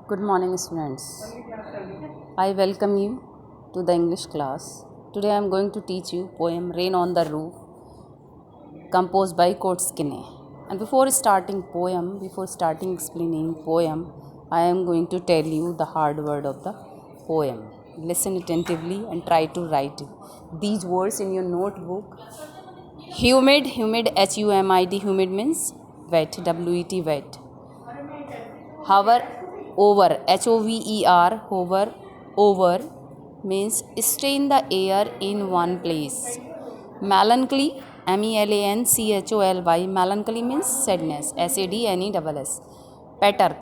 Good morning, students. I welcome you to the English class. Today I am going to teach you poem Rain on the Roof, composed by Court Skinney. And before starting explaining poem, I am going to tell you the hard word of the poem. Listen attentively and try to write these words in your notebook. Humid, humid, humid means wet, wet. Hover over, hover over means stay in the air in one place. Melancholy, melancholy, melancholy means sadness, sadness. Patter,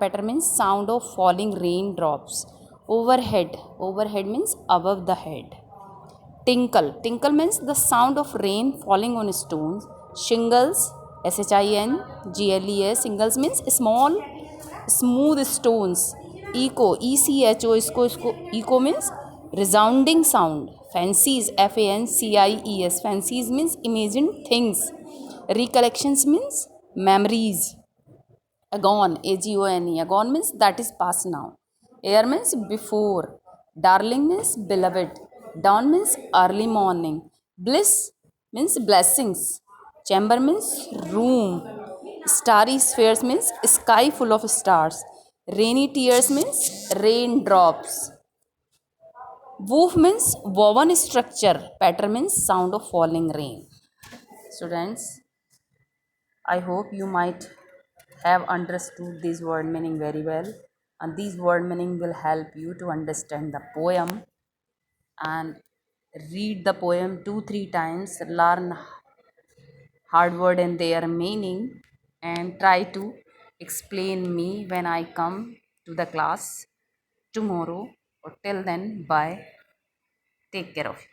patter means sound of falling raindrops. Overhead means above the head. Tinkle means the sound of rain falling on stones. Shingles, shingles means small smooth stones. Echo means resounding sound. Fancies, fancies means imagined things. Recollections means memories. Agone means that is past now. Air means before. Darling means beloved. Dawn means early morning. Bliss means blessings. Chamber means room. Starry spheres means sky full of stars. Rainy tears means raindrops. Woof means woven structure. Patter means sound of falling rain. Students, I hope you might have understood this word meaning very well, and this word meaning will help you to understand the poem and read the poem 2-3 times, learn hard word and their meaning, and try to explain me when I come to the class tomorrow. Or till then, bye. Take care of you.